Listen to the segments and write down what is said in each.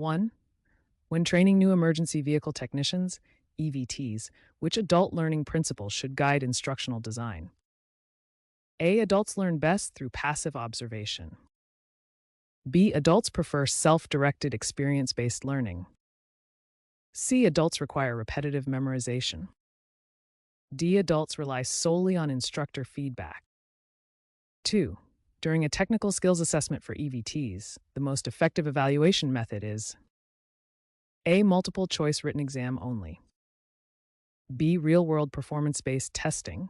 1. When training new emergency vehicle technicians, EVTs, which adult learning principles should guide instructional design? A. Adults learn best through passive observation. B. Adults prefer self-directed experience-based learning. C. Adults require repetitive memorization. D. Adults rely solely on instructor feedback. 2. During a technical skills assessment for EVTs, the most effective evaluation method is A. Multiple choice written exam only. B. Real-world performance-based testing.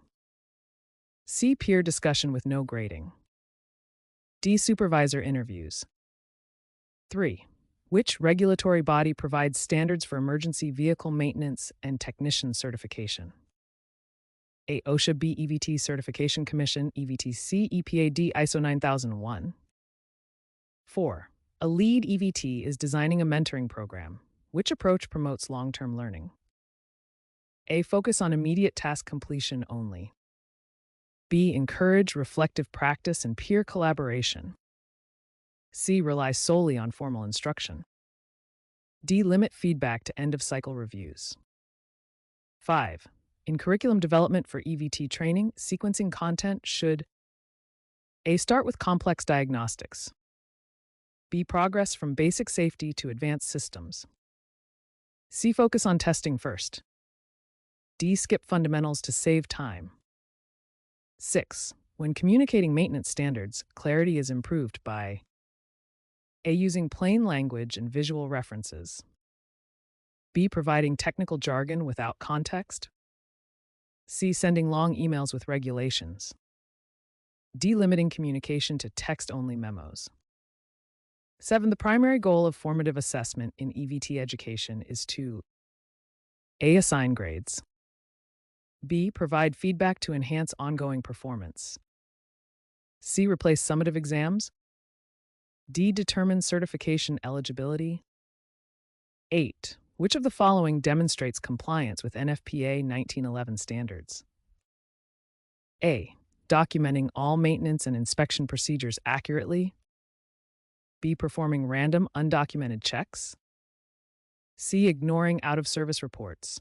C. Peer discussion with no grading. D. Supervisor interviews. 3. Which regulatory body provides standards for emergency vehicle maintenance and technician certification? A. OSHA B EVT Certification Commission, EVTC, EPA D ISO 9001. 4. A lead EVT is designing a mentoring program. Which approach promotes long-term learning? A. Focus on immediate task completion only. B. Encourage reflective practice and peer collaboration. C. Rely solely on formal instruction. D. Limit feedback to end-of-cycle reviews. 5. In curriculum development for EVT training, sequencing content should A. Start with complex diagnostics. B. Progress from basic safety to advanced systems. C. Focus on testing first. D. Skip fundamentals to save time. 6. When communicating maintenance standards, clarity is improved by A. Using plain language and visual references. B. Providing technical jargon without context. C. Sending long emails with regulations. D. Limiting communication to text-only memos. 7. The primary goal of formative assessment in EVT education is to A. Assign grades. B. Provide feedback to enhance ongoing performance. C. Replace summative exams. D. Determine certification eligibility. 8. Which of the following demonstrates compliance with NFPA 1911 standards? A. Documenting all maintenance and inspection procedures accurately. B. Performing random, undocumented checks. C. Ignoring out-of-service reports.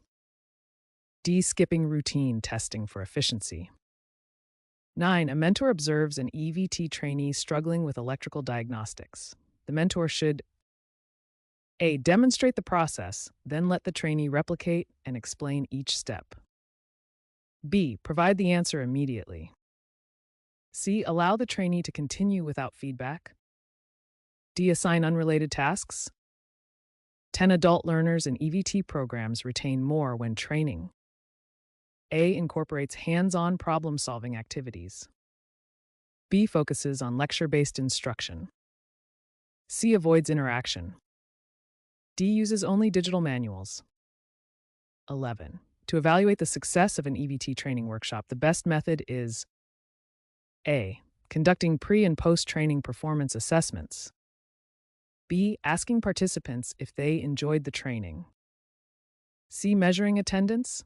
D. Skipping routine testing for efficiency. 9. A mentor observes an EVT trainee struggling with electrical diagnostics. The mentor should A. Demonstrate the process, then let the trainee replicate and explain each step. B. Provide the answer immediately. C. Allow the trainee to continue without feedback. D. Assign unrelated tasks. 10 adult learners in EVT programs retain more when training. A. Incorporates hands-on problem-solving activities. B. Focuses on lecture-based instruction. C. Avoids interaction. D. Uses only digital manuals. 11. To evaluate the success of an EVT training workshop, the best method is A. Conducting pre- and post-training performance assessments. B. Asking participants if they enjoyed the training. C. Measuring attendance.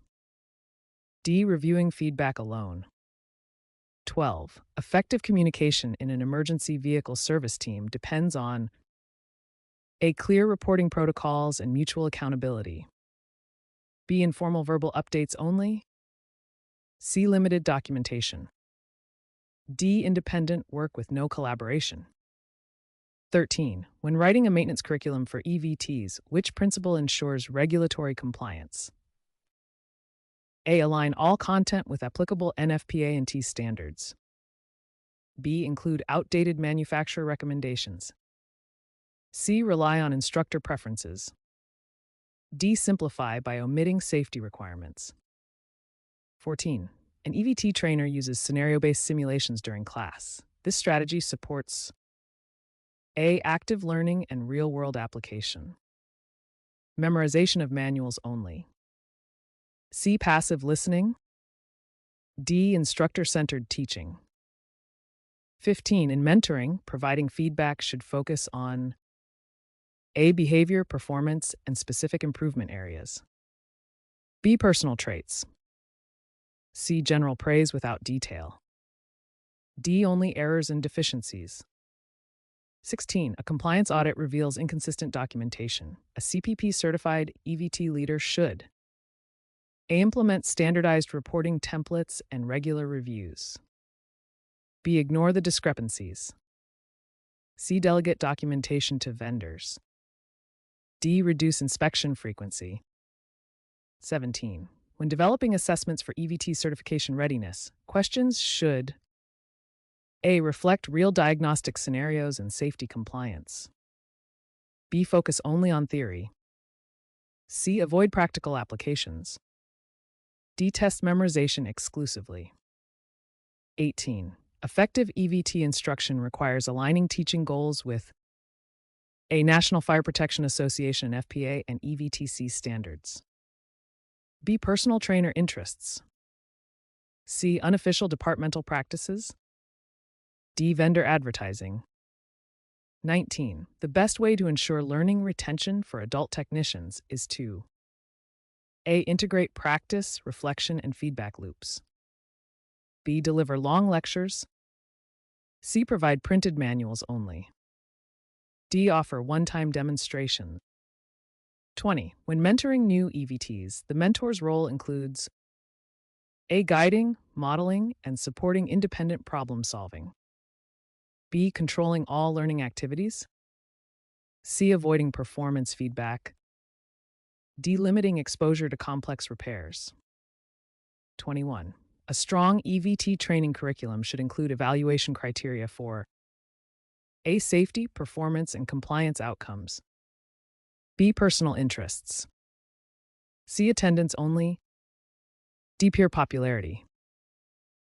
D. Reviewing feedback alone. 12. Effective communication in an emergency vehicle service team depends on A. Clear reporting protocols and mutual accountability. B. Informal verbal updates only. C. Limited documentation. D. Independent work with no collaboration. 13. When writing a maintenance curriculum for EVTs, which principle ensures regulatory compliance? A. Align all content with applicable NFPA and T standards. B. Include outdated manufacturer recommendations. C. Rely on instructor preferences. D. Simplify by omitting safety requirements. 14. An EVT trainer uses scenario-based simulations during class. This strategy supports A. Active learning and real-world application. Memorization of manuals only. C. Passive listening. D. Instructor-centered teaching. 15. In mentoring, providing feedback should focus on A. Behavior, performance, and specific improvement areas. B. Personal traits. C. General praise without detail. D. Only errors and deficiencies. 16. A compliance audit reveals inconsistent documentation. A CPP-certified EVT leader should A. Implement standardized reporting templates and regular reviews. B. Ignore the discrepancies. C. Delegate documentation to vendors. D. Reduce inspection frequency. 17. When developing assessments for EVT certification readiness, questions should A. Reflect real diagnostic scenarios and safety compliance. B. Focus only on theory. C. Avoid practical applications. D. Test memorization exclusively. 18. Effective EVT instruction requires aligning teaching goals with A. National Fire Protection Association FPA and EVTC standards. B. Personal trainer interests. C. Unofficial departmental practices. D. Vendor advertising. 19. The best way to ensure learning retention for adult technicians is to A. Integrate practice, reflection, and feedback loops. B. Deliver long lectures. C. Provide printed manuals only. D. Offer one-time demonstrations. 20. When mentoring new EVTs, the mentor's role includes A. Guiding, modeling, and supporting independent problem-solving. B. Controlling all learning activities. C. Avoiding performance feedback. D. Limiting exposure to complex repairs. 21. A strong EVT training curriculum should include evaluation criteria for A. Safety, performance, and compliance outcomes. B. Personal interests. C. Attendance only. D. Peer popularity.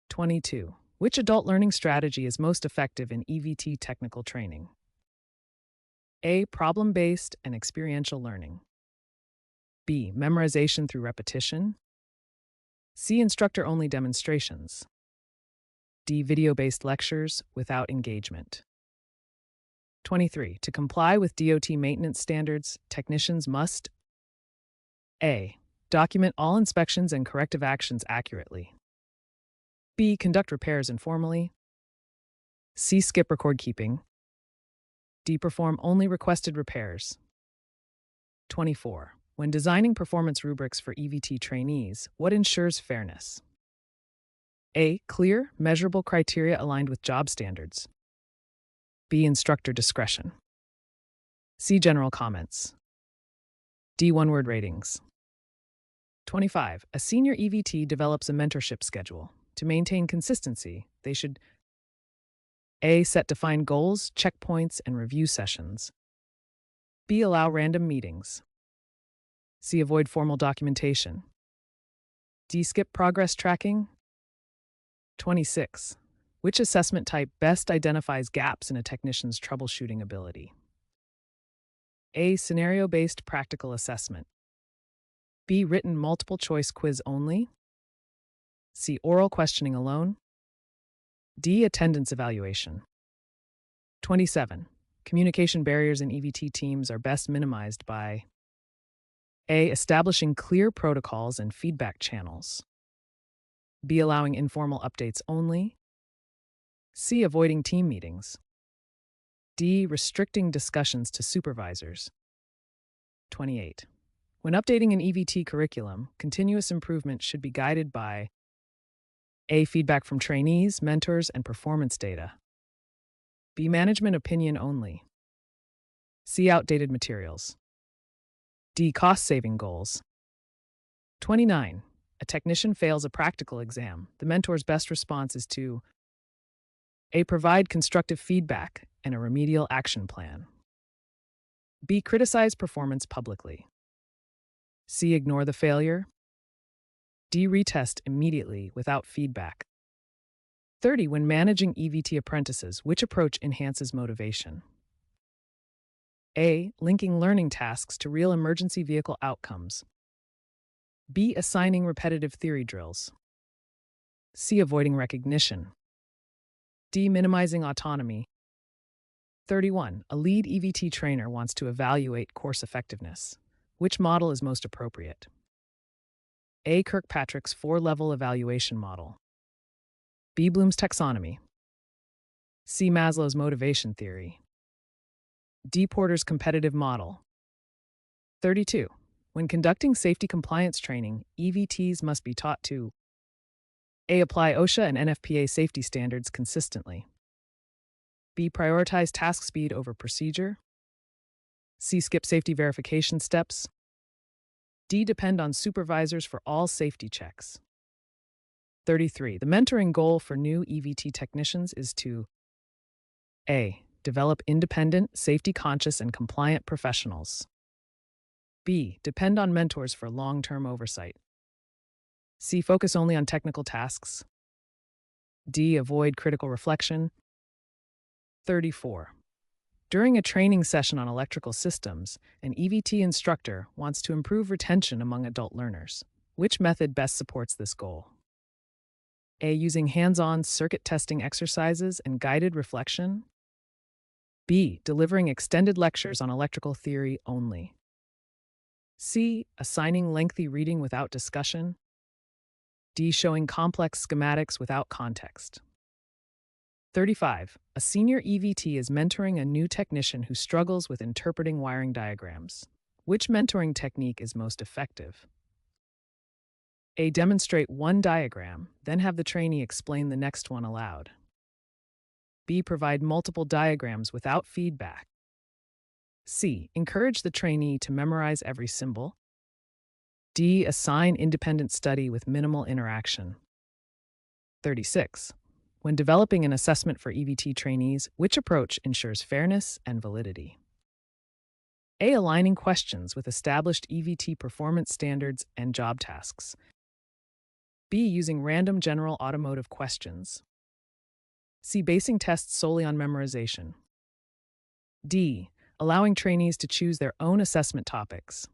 22. Which adult learning strategy is most effective in EVT technical training? A. Problem-based and experiential learning. B. Memorization through repetition. C. Instructor-only demonstrations. D. Video-based lectures without engagement. 23. To comply with DOT maintenance standards, technicians must A. Document all inspections and corrective actions accurately. B. Conduct repairs informally. C. Skip record keeping. D. Perform only requested repairs. 24. When designing performance rubrics for EVT trainees, what ensures fairness? A. Clear, measurable criteria aligned with job standards. B. Instructor discretion. C. General comments. D. One-word ratings. 25. A senior EVT develops a mentorship schedule. To maintain consistency, they should A. Set defined goals, checkpoints, and review sessions. B. Allow random meetings. C. Avoid formal documentation. D. Skip progress tracking. 26. Which assessment type best identifies gaps in a technician's troubleshooting ability? A. Scenario-based practical assessment. B. Written multiple-choice quiz only. C. Oral questioning alone. D. Attendance evaluation. 27. Communication barriers in EVT teams are best minimized by A. Establishing clear protocols and feedback channels. B. Allowing informal updates only. C. Avoiding team meetings. D. Restricting discussions to supervisors. 28. When updating an EVT curriculum, continuous improvement should be guided by A. Feedback from trainees, mentors, and performance data. B. Management opinion only. C. Outdated materials. D. Cost-saving goals. 29. A technician fails a practical exam. The mentor's best response is to A. Provide constructive feedback and a remedial action plan. B. Criticize performance publicly. C. Ignore the failure. D. Retest immediately without feedback. 30. When managing EVT apprentices, which approach enhances motivation? A. Linking learning tasks to real emergency vehicle outcomes. B. Assigning repetitive theory drills. C. Avoiding recognition. D. Minimizing autonomy. 31. A lead EVT trainer wants to evaluate course effectiveness. Which model is most appropriate? A. Kirkpatrick's 4-level evaluation model. B. Bloom's taxonomy. C. Maslow's motivation theory. D. Porter's competitive model. 32. When conducting safety compliance training, EVTs must be taught to A. Apply OSHA and NFPA safety standards consistently. B. Prioritize task speed over procedure. C. Skip safety verification steps. D. Depend on supervisors for all safety checks. 33. The mentoring goal for new EVT technicians is to A. Develop independent, safety-conscious, and compliant professionals. B. Depend on mentors for long-term oversight. C. Focus only on technical tasks. D. Avoid critical reflection. 34. During a training session on electrical systems, an EVT instructor wants to improve retention among adult learners. Which method best supports this goal? A. Using hands-on circuit testing exercises and guided reflection. B. Delivering extended lectures on electrical theory only. C. Assigning lengthy reading without discussion. D. Showing complex schematics without context. 35. A senior EVT is mentoring a new technician who struggles with interpreting wiring diagrams. Which mentoring technique is most effective? A. Demonstrate one diagram, then have the trainee explain the next one aloud. B. Provide multiple diagrams without feedback. C. Encourage the trainee to memorize every symbol. D. Assign independent study with minimal interaction. 36. When developing an assessment for EVT trainees, which approach ensures fairness and validity? A. Aligning questions with established EVT performance standards and job tasks. B. Using random general automotive questions. C. Basing tests solely on memorization. D. Allowing trainees to choose their own assessment topics.